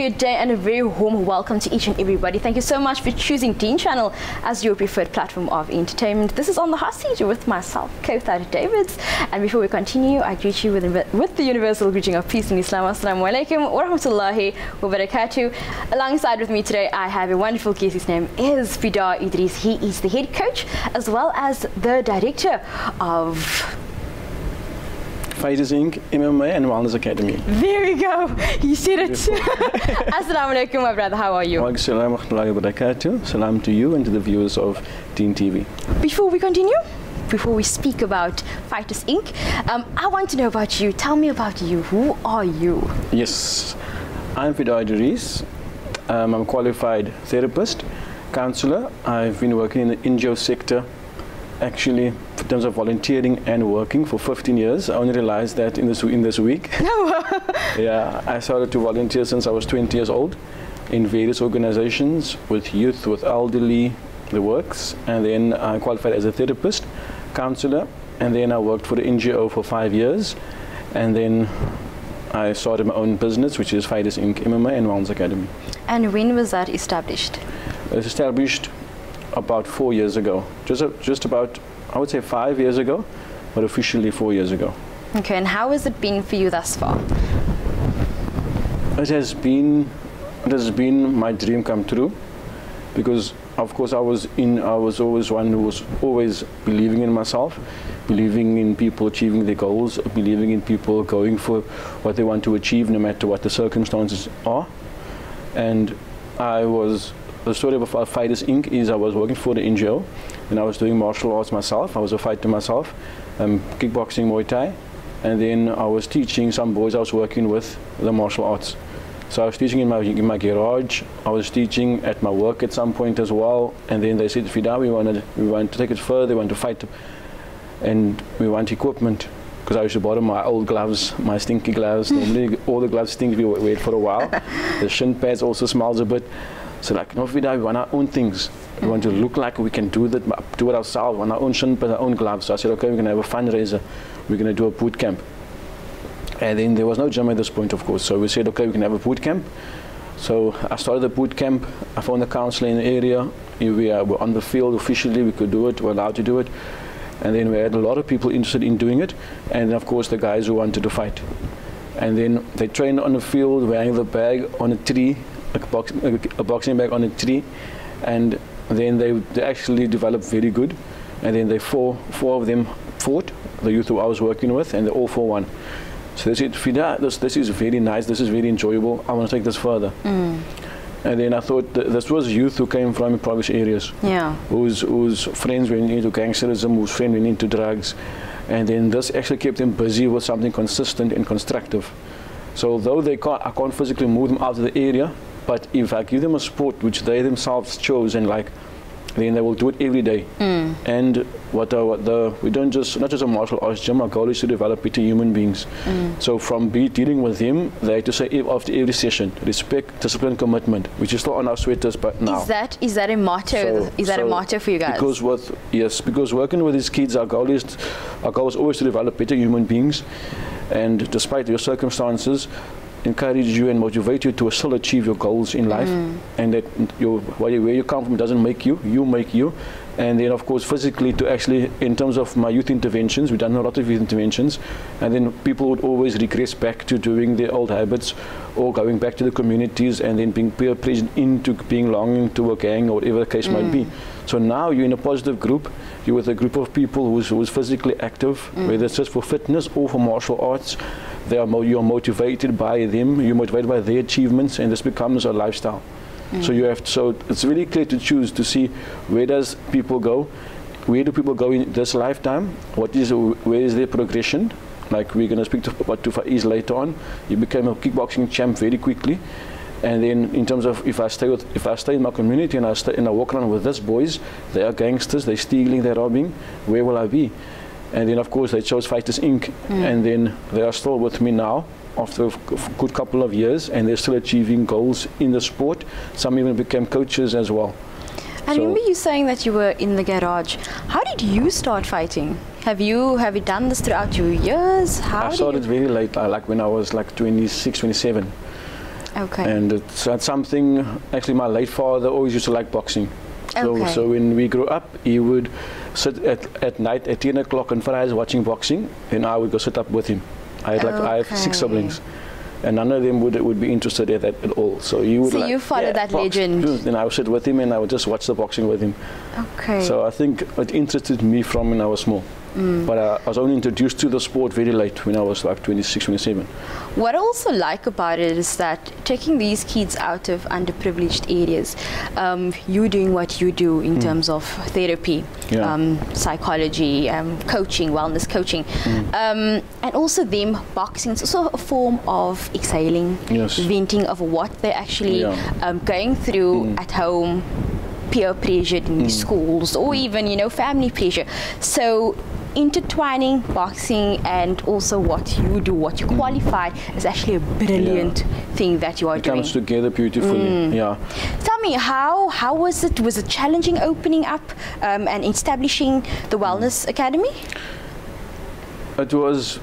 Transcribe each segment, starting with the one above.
good day and a very warm welcome to each and everybody. Thank you so much for choosing Deen Channel as your preferred platform of entertainment. This is On the Hot Seat with myself, Kouthar D. And before we continue, I greet you with the universal greeting of peace in Islam. Assalamu alaikum wa rahmatullahi wa barakatuh. Alongside with me today, I have a wonderful guest. His name is Kouthar Idris. He is the head coach as well as the director of Fighters Inc., MMA and Wellness Academy. There we go. You said it. Assalamu alaikum, my brother. How are you? Wa alaikum wa rahmatullahi wa barakatuh. Salam to you and to the viewers of Deen TV. Before we continue, before we speak about Fighters Inc., I want to know about you. Tell me about you. Who are you? Yes, I'm Kouthar Idris. I'm a qualified therapist, counselor. I've been working in the NGO sector, actually, in terms of volunteering and working for 15 years. I only realized that in this week. Yeah, I started to volunteer since I was 20 years old in various organizations with youth, with elderly, the works, and then I qualified as a therapist, counselor, and then I worked for the NGO for 5 years, and then I started my own business, which is Fighters Inc., MMA and Wellness Academy. And when was that established? It was established about 4 years ago. Just about, I would say 5 years ago, but officially 4 years ago. Okay, and how has it been for you thus far? It has been my dream come true, because of course I was always one who was always believing in myself, believing in people achieving their goals, believing in people going for what they want to achieve no matter what the circumstances are. And the story of Fighters Inc. is I was working for the NGO and I was doing martial arts myself. I was a fighter myself, kickboxing, Muay Thai, and then I was teaching some boys I was working with the martial arts. So I was teaching in my garage, I was teaching at my work at some point as well, and then they said, Kouthar, we want to take it further, we want to fight, and we want equipment. Because I used to borrow my old gloves, my stinky gloves. Normally all the gloves stink if you wait for a while. The shin pads also smells a bit. So like, no, Kouthar, we want our own things. We want to look like we can do it ourselves, on our own shin pads, our own gloves. So I said, okay, we're going to have a fundraiser. We're going to do a boot camp. And then there was no gym at this point, of course. So we said, okay, we can have a boot camp. So I started the boot camp. I found a counselor in the area. We were on the field officially. We could do it. We're allowed to do it. And then we had a lot of people interested in doing it. And of course, the guys who wanted to fight. And then they trained on the field, wearing the bag on a tree, a boxing bag on a tree. And then they actually developed very good. And then four of them fought, the youth who I was working with, and they all fought one. So they said, Kouthar, this is very nice, this is very enjoyable, I want to take this further. And then I thought this was youth who came from impoverished areas, whose friends went into gangsterism, whose friends went into drugs. And then this actually kept them busy with something consistent and constructive. So although I can't physically move them out of the area, but if I give them a sport which they themselves chose and like, then they will do it every day. And we don't not just a martial arts gym, our goal is to develop better human beings. So from dealing with them, they had to say after every session, respect, discipline, commitment, which is still on our sweaters, but now. Is that a motto? Is that a motto for you guys? Because working with these kids, our goal is always to develop better human beings, and despite your circumstances, encourage you and motivate you to still achieve your goals in life, and that where you come from doesn't make you, you make you. And then of course physically, to actually, in terms of my youth interventions, we've done a lot of youth interventions, and then people would always regress back to doing their old habits or going back to the communities and then being peer pressured into being belonging to a gang or whatever the case might be. So now you're in a positive group, you're with a group of people who's physically active, whether it's just for fitness or for martial arts. You're motivated by them, you're motivated by their achievements, and this becomes a lifestyle. So it's really clear to choose to see where does people go, where do people go in this lifetime, where is their progression. Like we're going to speak to Faiz later on. You became a kickboxing champ very quickly, and then in terms of if I stay in my community and I walk around with these boys, they are gangsters, they're stealing, they're robbing, where will I be? And then of course they chose Fighters Inc. And then they are still with me now after a good couple of years, and they're still achieving goals in the sport. Some even became coaches as well. I remember you saying that you were in the garage. How did you start fighting? Have you done this throughout your years? I started very late, like when I was like 26, 27. Okay. And that's something, actually my late father always used to like boxing. Okay. So when we grew up, he would sit at night at 10 o'clock on Fridays watching boxing, and I would go sit up with him. I have 6 siblings, and none of them would be interested in that at all. So you would. So you follow that legend. Then I would sit with him, and I would just watch the boxing with him. Okay. So I think it interested me from when I was small. But I was only introduced to the sport very late, when I was like 26, 27. What I also like about it is that taking these kids out of underprivileged areas, you doing what you do in terms of therapy, psychology, coaching, wellness coaching, and also them boxing. It's also a form of exhaling, venting of what they're actually going through at home, peer pressure in the schools, or even, you know, family pressure. So intertwining boxing and also what you do, what you qualified, is actually a brilliant thing that you are doing. It comes together beautifully. Tell me, how was it? Was it challenging opening up and establishing the Wellness Academy? It was,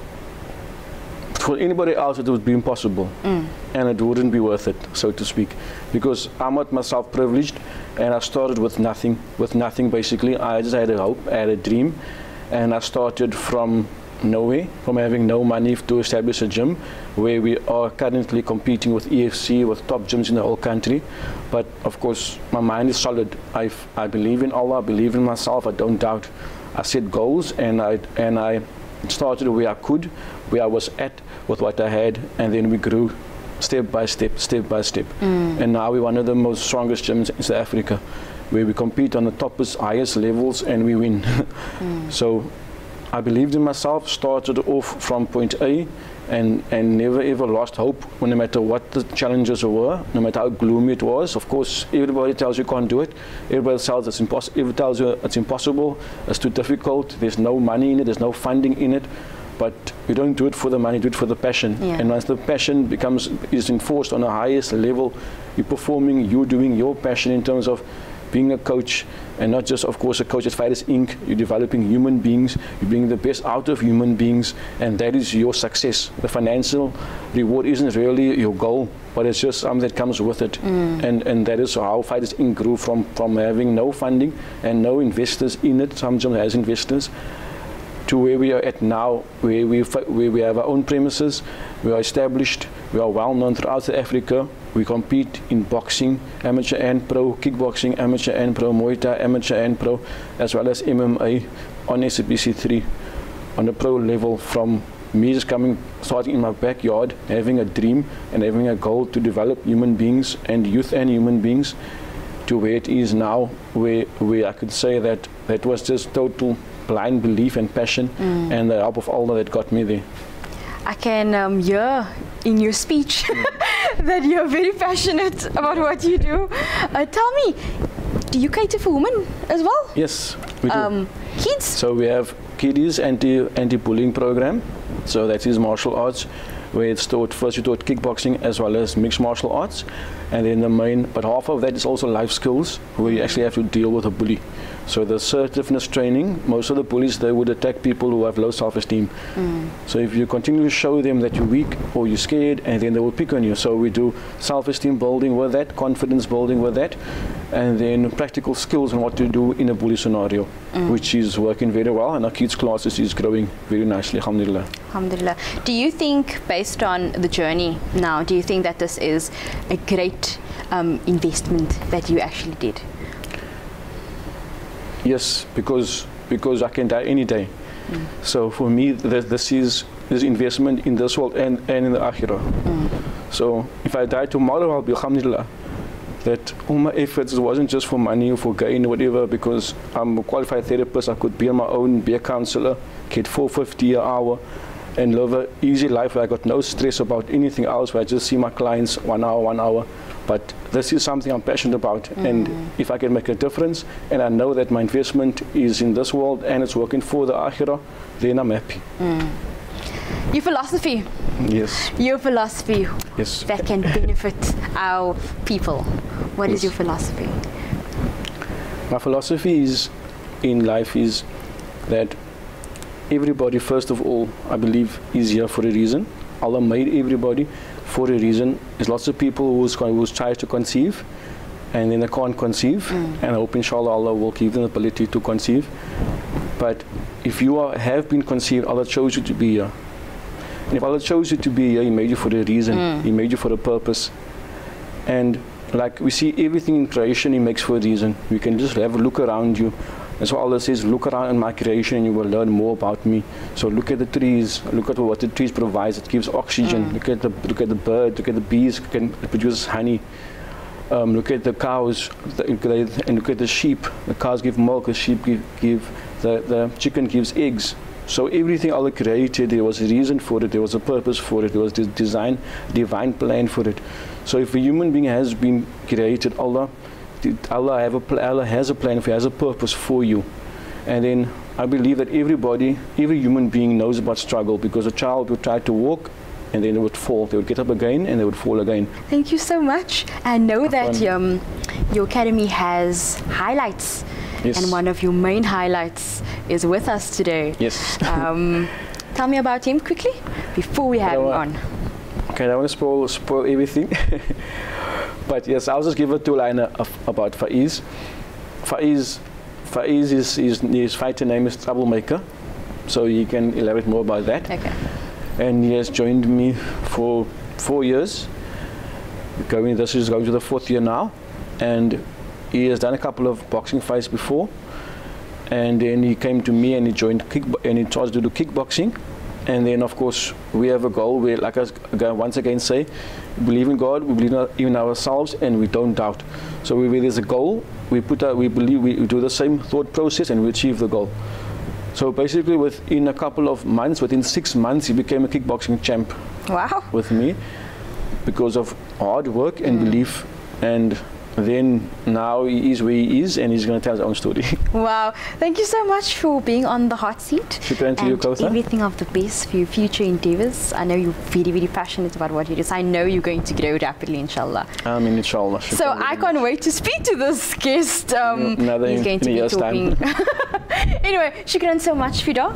for anybody else it would be impossible, and it wouldn't be worth it, so to speak, because I'm not myself privileged, and I started with nothing basically. I just had a hope, I had a dream, and I started from nowhere, from having no money to establish a gym, where we are currently competing with EFC, with top gyms in the whole country. But of course my mind is solid. I believe in Allah, I believe in myself, I don't doubt. I set goals, and I started where I could, where I was at with what I had, and then we grew step by step. And now we're one of the most strongest gyms in South Africa, where we compete on the toppest, highest levels, and we win. So I believed in myself, started off from point A, and never ever lost hope, no matter what the challenges were, no matter how gloomy it was. Of course, everybody tells you can't do it. Everybody tells it's impossible. Everybody tells you it's impossible, it's too difficult, there's no money in it, there's no funding in it. But you don't do it for the money, do it for the passion. And once the passion is enforced on the highest level, you're performing, you're doing your passion in terms of being a coach, and not just, of course, a coach at Fighters Inc. You're developing human beings, you're bringing the best out of human beings, and that is your success. The financial reward isn't really your goal, but it's just something that comes with it. And that is how Fighters Inc. grew from having no funding and no investors in it. Some gym has investors, to where we are at now, where we have our own premises, we are established, we are well known throughout South Africa. We compete in boxing, amateur and pro, kickboxing, amateur and pro, Muay Thai, amateur and pro, as well as MMA on SABC 3 on the pro level, from me just starting in my backyard, having a dream and having a goal to develop human beings and youth and human beings, to where it is now, where I could say that that was just total blind belief and passion, and the help of Allah that got me there. I can hear in your speech that you're very passionate about what you do. Tell me, do you cater for women as well? Yes, we do. Kids? So we have kiddies anti-bullying program. So that is martial arts, where it's taught, first you taught kickboxing as well as mixed martial arts, and then the main, but half of that is also life skills, where you actually have to deal with a bully. So the assertiveness training, most of the bullies, they would attack people who have low self-esteem. So if you continue to show them that you're weak or you're scared, and then they will pick on you. So we do self-esteem building with that, confidence building with that, and then practical skills on what to do in a bully scenario, which is working very well, and our kids' classes is growing very nicely, alhamdulillah. Alhamdulillah. Do you think, based on the journey now, do you think that this is a great investment that you actually did? Yes, because I can die any day. So for me, this is investment in this world and in the akhirah. So if I die tomorrow, I'll be alhamdulillah. That all my efforts wasn't just for money or for gain or whatever, because I'm a qualified therapist. I could be on my own, be a counselor, get $450 an hour, and live an easy life where I got no stress about anything else, where I just see my clients 1 hour. But this is something I'm passionate about, and if I can make a difference, and I know that my investment is in this world and it's working for the akhirah, then I'm happy. Your philosophy. Yes. Your philosophy. Yes. That can benefit our people. What is your philosophy? My philosophy in life is that everybody, first of all, I believe, is here for a reason. Allah made everybody for a reason. There's lots of people who try to conceive, and then they can't conceive, and I hope inshallah Allah will give them the ability to conceive. But if you have been conceived, Allah chose you to be here. And if Allah chose you to be here, He made you for a reason. He made you for a purpose. And like we see everything in creation, He makes for a reason. You can just have a look around you. That's why Allah says, look around in my creation and you will learn more about me. So look at the trees, look at what the trees provides. It gives oxygen. Look at the bird, look at the bees, it produces honey. Look at the cows, and look at the sheep. The cows give milk, the sheep the chicken gives eggs. So everything Allah created, there was a reason for it, there was a purpose for it, there was this divine plan for it. So if a human being has been created, Allah has a plan for you, has a purpose for you. And then I believe that every human being knows about struggle, because a child would try to walk and then they would fall. They would get up again and they would fall again. Thank you so much. I know that your academy has highlights. Yes. And one of your main highlights is with us today. Yes. Tell me about him quickly before we have him on. Okay, I don't want to spoil everything. But yes, I'll just give a two-liner about Faiz. Faiz, his fighter name is Troublemaker. So you can elaborate more about that. Okay. And he has joined me for 4 years. This is going to the 4th year now. And he has done a couple of boxing fights before. And then he came to me and he joined and he tried to do kickboxing. And then of course we have a goal where, like I once again say, we believe in God, we believe in ourselves, and we don't doubt. So where there's a goal, we believe, we do the same thought process and we achieve the goal. So basically within a couple of months, within 6 months, he became a kickboxing champ. Wow. With me, because of hard work and belief. And then now he is where he is, and he's going to tell his own story. Wow. Thank you so much for being on the hot seat. Shukran to you, Kouthar. Everything of the best for your future endeavors. I know you're very, very passionate about what you do. So I know you're going to grow rapidly, inshallah. Inshallah. Shukran. So I can't wait to speak to this guest. He's going to be talking. Anyway, shukran so much, Fida.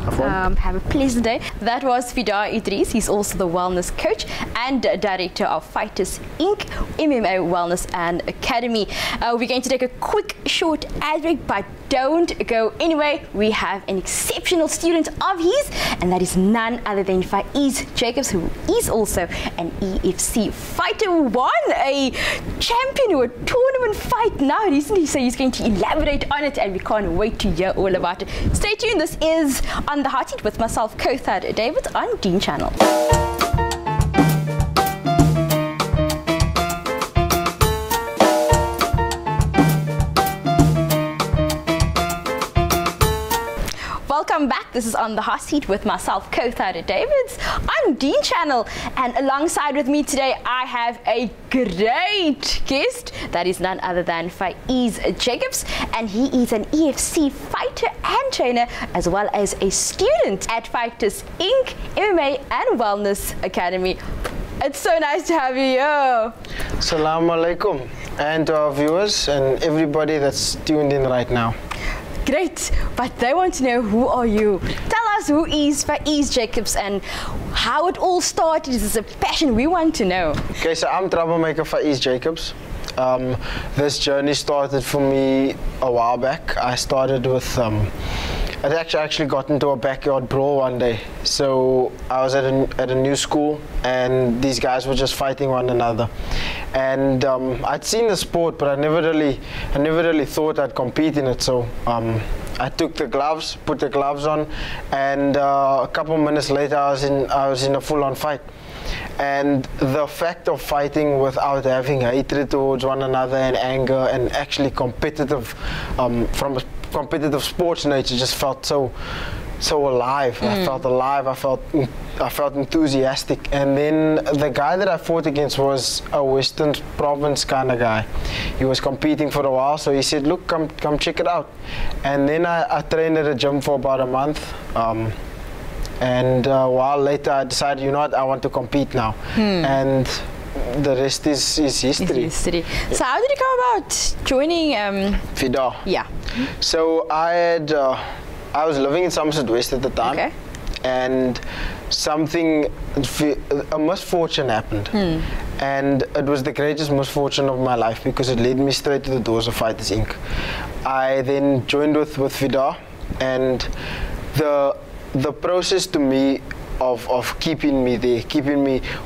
Have a pleasant day. That was Fida Idris. He's also the wellness coach and director of Fighters Inc., MMA Wellness and Academy. We're going to take a quick short ad break, but don't go anyway. We have an exceptional student of his, and that is none other than Faiz Jacobs, who is also an EFC fighter, who won a champion or a tournament fight now recently. So he's going to elaborate on it, and we can't wait to hear all about it. Stay tuned. This is On the Hot Seat with myself, Kouthar David, on Deen Channel. Welcome back. This is On the Hot Seat with myself, Kouthar Davids, on Deen Channel. And alongside with me today, I have a great guest. That is none other than Faiz Jacobs. And he is an EFC fighter and trainer, as well as a student at Fighters Inc., MMA and Wellness Academy. It's so nice to have you here. Assalamu alaikum. And to our viewers and everybody that's tuned in right now. Great, but they want to know, who are you? Tell us, who is Faiz Jacobs and how it all started. This is a passion we want to know. Okay, so I'm Troublemaker Faiz Jacobs. This journey started for me a while back. I started with, I actually got into a backyard brawl one day. So I was at a new school, and these guys were just fighting one another. And I'd seen the sport, but I never really thought I'd compete in it. So I took the gloves, put the gloves on, and a couple minutes later I was in a full-on fight. And the fact of fighting without having hatred towards one another and anger and actually competitive, from a competitive sports nature, just felt so alive. I felt alive. I felt enthusiastic. And then the guy that I fought against was a Western Province kind of guy. He was competing for a while, so he said, "Look, come check it out." And then I trained at a gym for about a month. And a while later, I decided, you know what, I want to compete now. And the rest is history. So how did you come about joining FIDA? Yeah. So I was living in Somerset West at the time. Okay. And a misfortune happened. And it was the greatest misfortune of my life because it led me straight to the doors of Fighters Inc. I then joined with Vidar, and the process to me of keeping me there,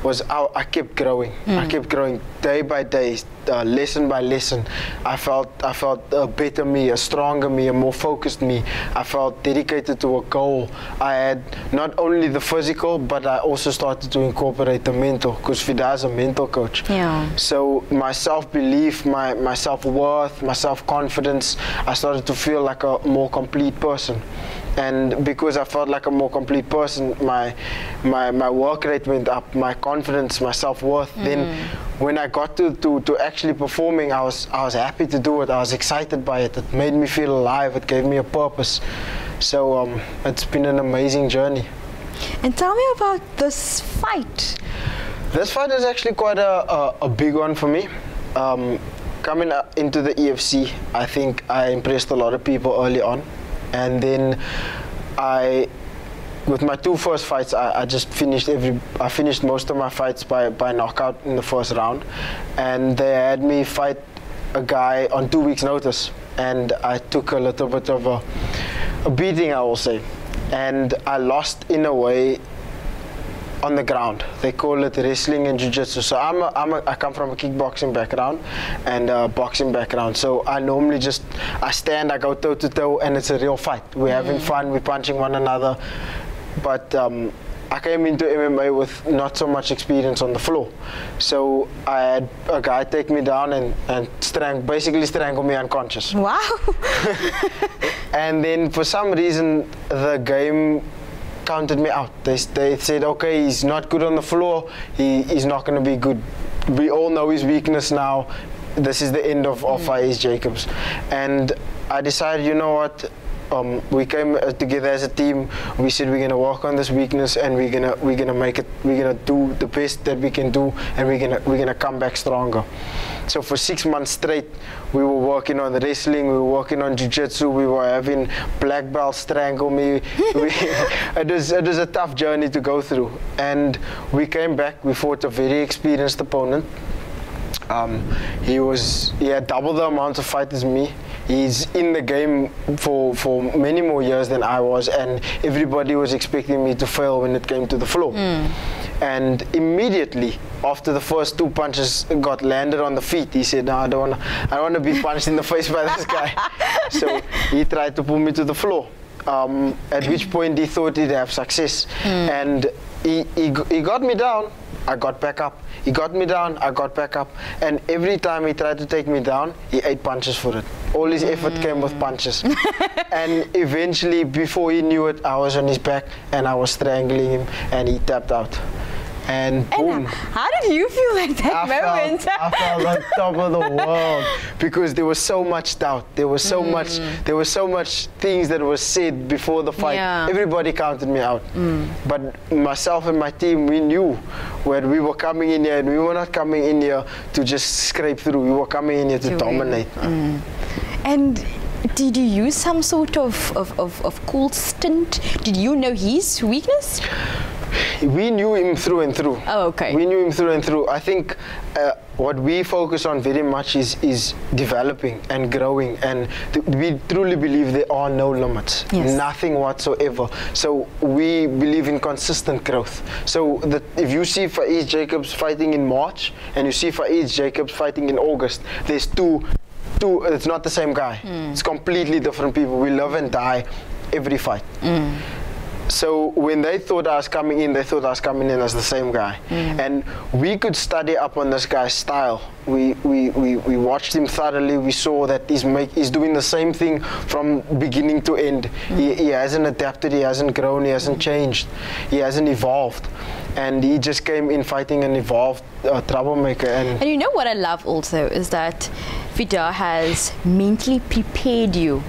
was how I kept growing. I kept growing day by day, lesson by lesson. I felt a better me, a stronger me, a more focused me. I felt dedicated to a goal. I had not only the physical, but I also started to incorporate the mental, because Vidar is a mental coach. Yeah. So my self-belief, my self-worth, my self-confidence, I started to feel like a more complete person. And because I felt like a more complete person, my work rate went up, my confidence, my self-worth. Then when I got to actually performing, I was happy to do it. I was excited by it. It made me feel alive. It gave me a purpose. So it's been an amazing journey. And tell me about this fight. This fight is actually quite a big one for me. Coming into the EFC, I think I impressed a lot of people early on. And then with my two first fights, I just finished most of my fights by knockout in the first round. And they had me fight a guy on 2 weeks' notice. And I took a little bit of a beating, I will say. And I lost in a way on the ground. They call it wrestling and jiu-jitsu. So I come from a kickboxing background and a boxing background. So I normally I stand, I go toe to toe, and it's a real fight. We're having fun, we're punching one another. But I came into MMA with not so much experience on the floor. So I had a guy take me down and basically strangle me unconscious. Wow. And then for some reason, the game counted me out. They said, okay, he's not good on the floor, he's not going to be good. We all know his weakness now. This is the end of Faiz Jacobs. And I decided, you know what, we came together as a team. We said we're going to work on this weakness, and we're gonna make it. We're gonna do the best that we can do, and we're gonna come back stronger. So for 6 months straight, we were working on the wrestling, we were working on jiu-jitsu, we were having black belts strangle me. It was a tough journey to go through. And we came back, we fought a very experienced opponent. He had double the amount of fight as me. He's in the game for many more years than I was, and everybody was expecting me to fail when it came to the floor. And immediately after the first 2 punches got landed on the feet, he said, no, I don't want to be punched in the face by this guy. So he tried to pull me to the floor, at which point he thought he'd have success. And he got me down, I got back up. He got me down, I got back up. And every time he tried to take me down, he ate punches for it. All his effort came with punches. And eventually, before he knew it, I was on his back and I was strangling him, and he tapped out. And boom. And how did you feel at that moment? I felt on top of the world, because there was so much doubt. There was so much things that were said before the fight. Yeah. Everybody counted me out. But myself and my team, we knew where we were coming in here, and we were not coming in here to just scrape through. We were coming in here to dominate. And did you use some sort of cool stint? Did you know his weakness? We knew him through and through. Oh, okay. We knew him through and through. I think what we focus on very much is developing and growing, and we truly believe there are no limits. Yes. Nothing whatsoever. So we believe in consistent growth. So if you see Faiz Jacobs fighting in March and you see Faiz Jacobs fighting in August, there's two, it's not the same guy. It's completely different people. We live and die every fight. So when they thought I was coming in, they thought I was coming in as the same guy. And we could study up on this guy's style. We watched him thoroughly. We saw that he's doing the same thing from beginning to end. He hasn't adapted, he hasn't grown, he hasn't changed, he hasn't evolved. And he just came in fighting an evolved troublemaker. And you know what I love also is that Vidar has mentally prepared you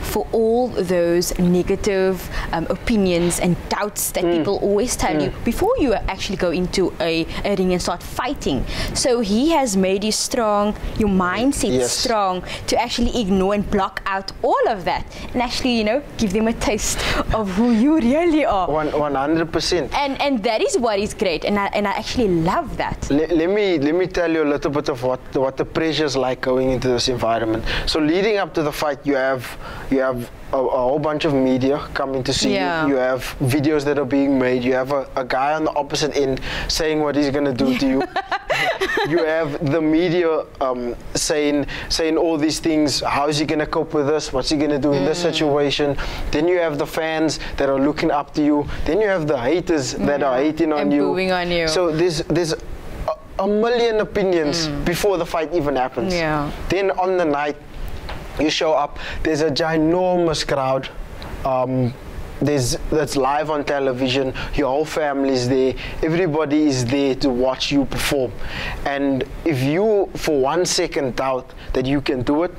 for all those negative opinions and doubts that people always tell you before you actually go into a ring and start fighting. So he has made you strong, your mindset strong, to actually ignore and block out all of that and actually, you know, give them a taste of who you really are. 100%. And that is what is great, and I actually love that. Let me tell you a little bit of what the pressures like going into this environment. So leading up to the fight, you have a whole bunch of media coming to see you. You have videos that are being made. You have a guy on the opposite end saying what he's going to do to you. You have the media saying all these things. How is he going to cope with this? What's he going to do in this situation? Then you have the fans that are looking up to you. Then you have the haters that are hating on you. Booing on you. So there's a million opinions before the fight even happens. Then on the night, you show up, there's a ginormous crowd. That's live on television, your whole family is there, everybody is there to watch you perform. And if you for 1 second doubt that you can do it,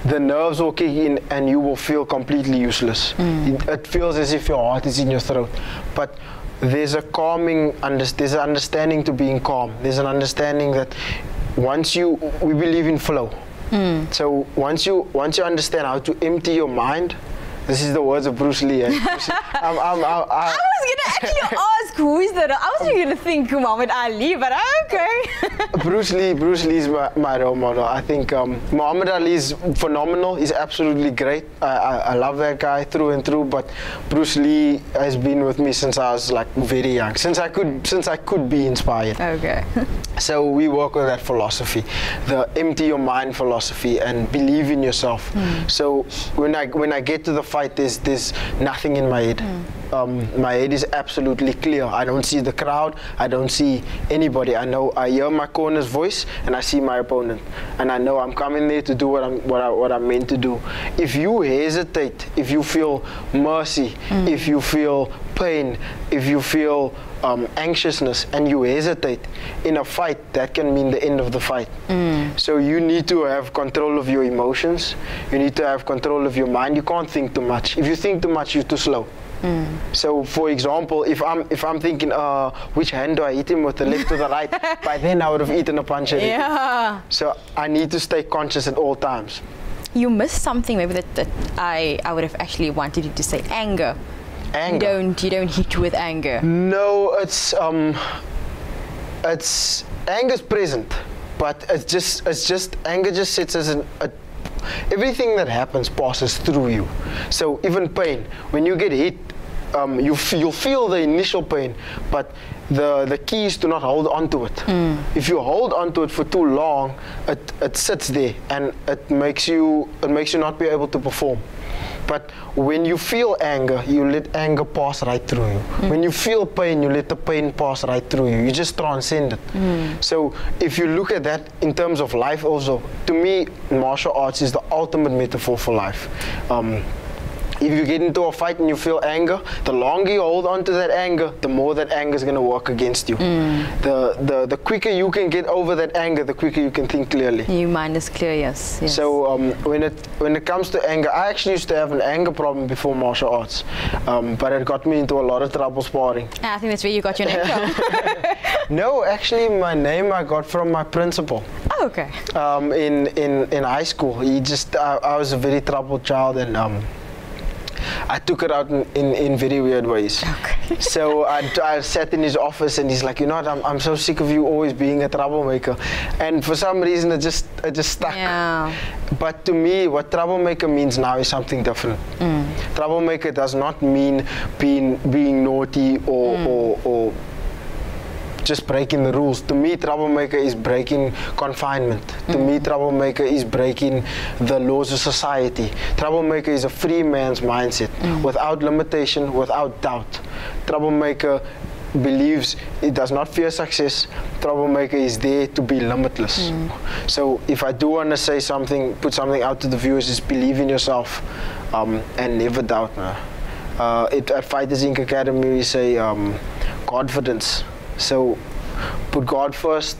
the nerves will kick in and you will feel completely useless. It feels as if your heart is in your throat. But there's a calming, there's an understanding to being calm. There's an understanding that we believe in flow. So once you understand how to empty your mind, this is the words of Bruce Lee. I was gonna actually ask who is that. I was gonna think Muhammad Ali, but okay. Bruce Lee is my role model. I think Muhammad Ali is phenomenal. He's absolutely great. I love that guy through and through. But Bruce Lee has been with me since I was like very young, since I could be inspired. Okay. So we work with that philosophy, the empty your mind philosophy, and believe in yourself. So when I get to the fight, there's nothing in my head. My head is absolutely clear. I don't see the crowd. I don't see anybody. I hear my corner's voice and I see my opponent, and I know I'm coming there to do what I'm meant to do. If you hesitate, if you feel mercy, if you feel pain, if you feel anxiousness and you hesitate in a fight, that can mean the end of the fight. So you need to have control of your emotions. You need to have control of your mind. You can't think too much. If you think too much, you're too slow. So for example, if I'm thinking which hand do I hit him with, the left or the right, by then I would have eaten a punch already. So I need to stay conscious at all times. You missed something maybe that I would have actually wanted you to say: anger. Anger. You don't hit with anger. No, it's anger's present, but it's just anger just sits as everything that happens passes through you. So even pain, when you get hit, you'll feel the initial pain, but the key is to not hold on to it. If you hold on to it for too long, it sits there and it makes you not be able to perform. But when you feel anger, you let anger pass right through you. When you feel pain, you let the pain pass right through you. You just transcend it. So if you look at that in terms of life also, to me, martial arts is the ultimate metaphor for life. If you get into a fight and you feel anger, the longer you hold on to that anger, the more that anger is going to work against you. The quicker you can get over that anger, the quicker you can think clearly. Your mind is clear, yes. So when it comes to anger, I actually used to have an anger problem before martial arts, but it got me into a lot of trouble sparring. I think that's where you got your name from. No, actually my name I got from my principal. Oh, okay. In high school, I was a very troubled child, and I took it out in very weird ways. Okay. So I sat in his office and he's like, you know what, I'm so sick of you always being a troublemaker. And for some reason it just stuck. Yeah. But to me, what troublemaker means now is something different. Troublemaker does not mean being naughty or just breaking the rules. To me, troublemaker is breaking confinement. To me, troublemaker is breaking the laws of society. Troublemaker is a free man's mindset, without limitation, without doubt. Troublemaker believes it does not fear success. Troublemaker is there to be limitless. So if I do want to say something, put something out to the viewers, is believe in yourself and never doubt. At Fighters Inc. Academy, we say confidence. So put God first,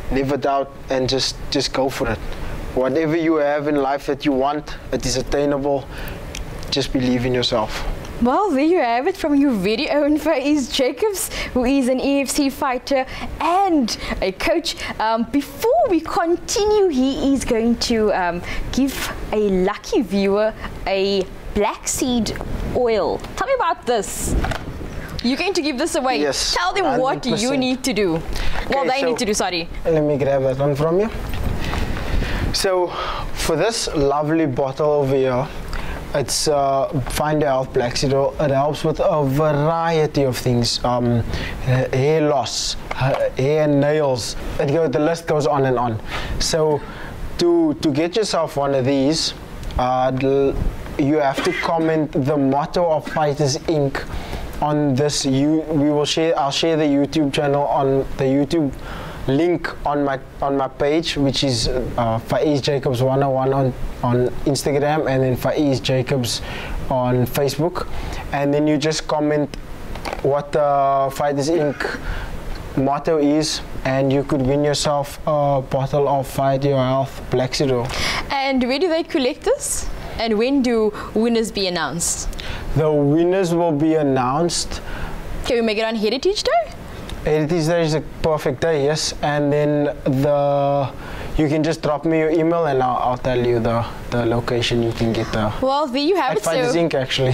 never doubt, and just go for it. Whatever you have in life that you want, it is attainable. just believe in yourself. Well, there you have it from your very own Faiz Jacobs, who is an EFC fighter and a coach. Before we continue, he is going to give a lucky viewer a black seed oil. Tell me about this. You're going to give this away. Yes. Tell them 100%. What you need to do. Well, they need to do, sorry. Let me grab that one from you. So, for this lovely bottle over here, it's Find Health Black Seed Oil. It helps with a variety of things. Hair loss, hair, nails. The list goes on and on. So, to get yourself one of these, you have to comment the motto of Fighters Inc. on this. I'll share the YouTube channel on the YouTube link on my page, which is Faiz Jacobs 101 on Instagram, and then Faiz Jacobs on Facebook, and then you just comment what the Fighters Inc. motto is, and you could win yourself a bottle of Fight Your Health Black Seed Oil. And where do they collect this? And when do winners be announced? The winners will be announced. Can we make it on Heritage Day? Heritage Day is a perfect day, yes. And then you can just drop me your email and I'll tell you the location you can get the. Well, there you have it. Fighters Inc. actually.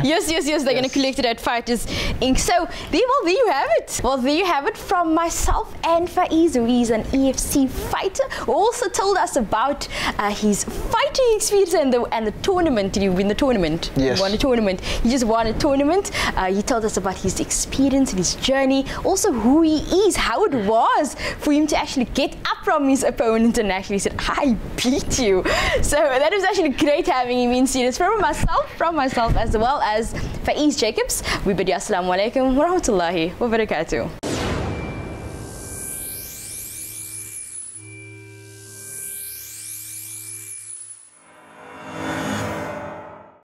yes. They're going to collect it at Fighters Inc. So there you have it. Well, there you have it from myself and Faiz, who is an EFC fighter, who also told us about his fighting experience and the tournament. Did you win the tournament? Yes. You won a tournament. He just won a tournament. He told us about his experience and his journey, also who he is, how it was for him to actually get up from his opponent and actually said, I beat you. So that was actually great having him in series from myself as well as Faiz Jacobs. We bid you assalamu alaikum wa rahmatullahi wa barakatuh.